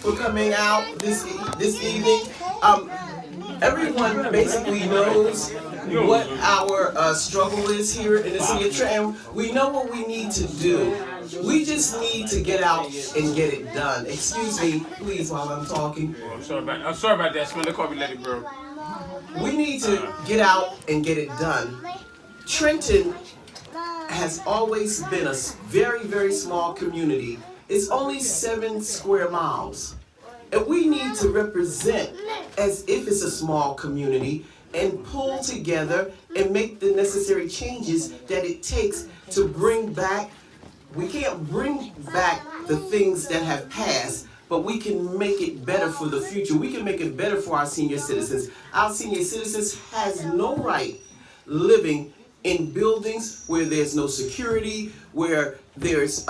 for coming out this evening. Everyone basically knows what our struggle is here in the city of Trenton. We know what we need to do. We just need to get out and get it done. Excuse me, please, while I'm talking. I'm sorry about that. Smell the coffee, Lady Bro. We need to get out and get it done. Trenton has always been a very, very small community. It's only 7 square miles. And we need to represent as if it's a small community and pull together and make the necessary changes that it takes to bring back. We can't bring back the things that have passed, but we can make it better for the future. We can make it better for our senior citizens. Our senior citizens has no right living in buildings where there's no security, where there's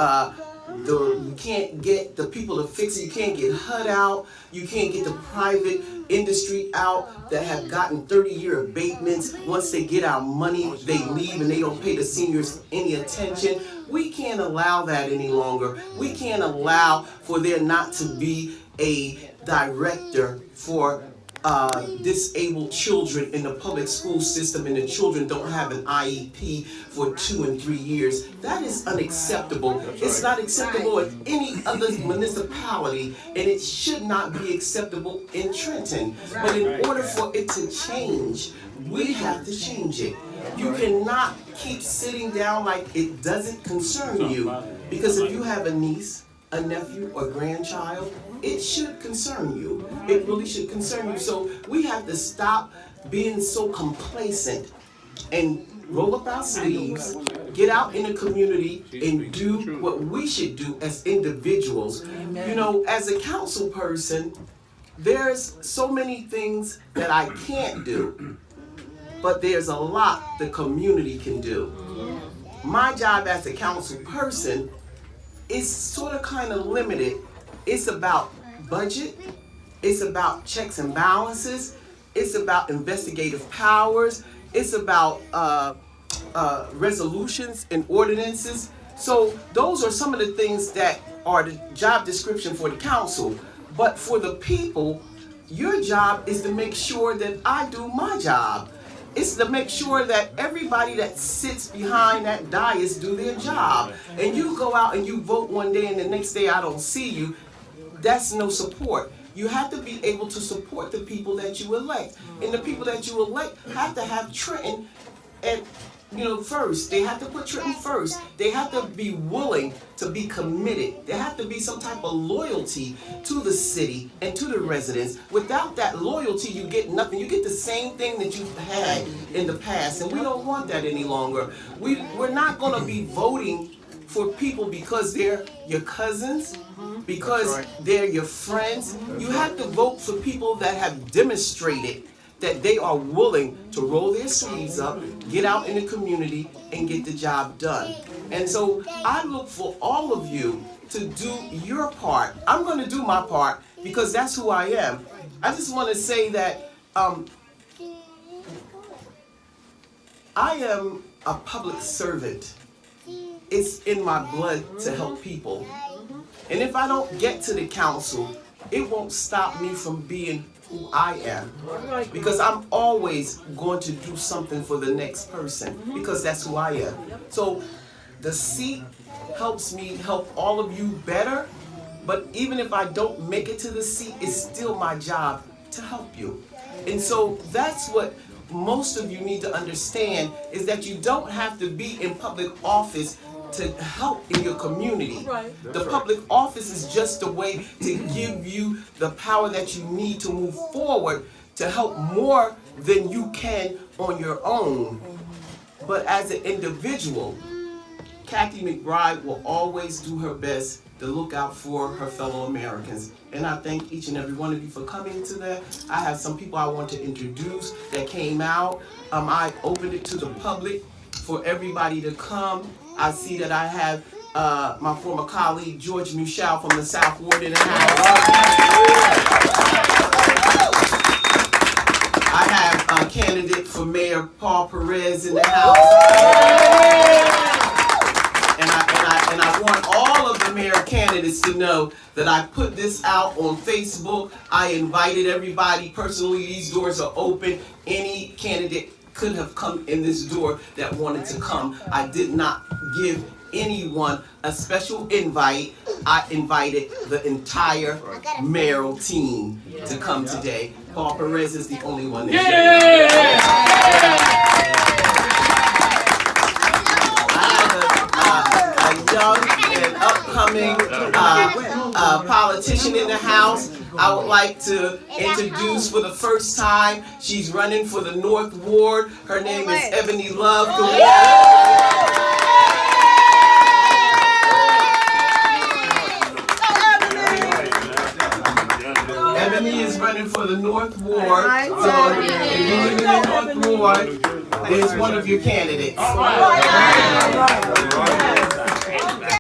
you can't get the people to fix it. You can't get HUD out. You can't get the private industry out that have gotten 30-year abatements. Once they get our money, they leave and they don't pay the seniors any attention. We can't allow that any longer. We can't allow for there not to be a director for disabled children in the public school system, and the children don't have an IEP for 2 and 3 years. That is unacceptable. It's not acceptable in any other municipality, and it should not be acceptable in Trenton. But in order for it to change, we have to change it. You cannot keep sitting down like it doesn't concern you, because if you have a niece, a nephew, or grandchild, it should concern you. It really should concern you. So we have to stop being so complacent and roll up our sleeves, get out in the community, and do what we should do as individuals. You know, as a council person, there's so many things that I can't do, but there's a lot the community can do. My job as a council person is sort of kind of limited. It's about budget, it's about checks and balances, it's about investigative powers, it's about resolutions and ordinances. So those are some of the things that are the job description for the council. But for the people, your job is to make sure that I do my job. It's to make sure that everybody that sits behind that dais do their job. And you go out and you vote one day and the next day I don't see you. That's no support. You have to be able to support the people that you elect. And the people that you elect have to have Trenton at, first. They have to put Trenton first. They have to be willing to be committed. There have to be some type of loyalty to the city and to the residents. Without that loyalty, you get nothing. You get the same thing that you've had in the past, and we don't want that any longer. We're not going to be voting for people because they're your cousins, because they're your friends. You have to vote for people that have demonstrated that they are willing to roll their sleeves up, get out in the community, and get the job done. And so I look for all of you to do your part. I'm going to do my part because that's who I am. I just want to say that I am a public servant. It's in my blood to help people. And if I don't get to the council, it won't stop me from being who I am, because I'm always going to do something for the next person, because that's who I am. So the seat helps me help all of you better, but even if I don't make it to the seat, it's still my job to help you. And so that's what most of you need to understand, is that you don't have to be in public office to help in your community. The public office is just a way to give you the power that you need to move forward to help more than you can on your own. But as an individual, Kathy McBride will always do her best to look out for her fellow Americans. And I thank each and every one of you for coming to that. I have some people I want to introduce that came out. I opened it to the public for everybody to come. I see that I have my former colleague George Michel from the South Ward in the house. I have a candidate for Mayor Paul Perez in the house. And And I want all of the mayor candidates to know that I put this out on Facebook. I invited everybody personally. These doors are open. Any candidate could have come in this door that wanted to come. I did not give anyone a special invite. I invited the entire mayoral team to come today. Paul Perez is the only one that I have a young and upcoming politician in the house. I would like to introduce for the first time. She's running for the North Ward. Her name is Ebony Love. Ebony is running for the North Ward, so if you live in the North Ward, is one of your candidates.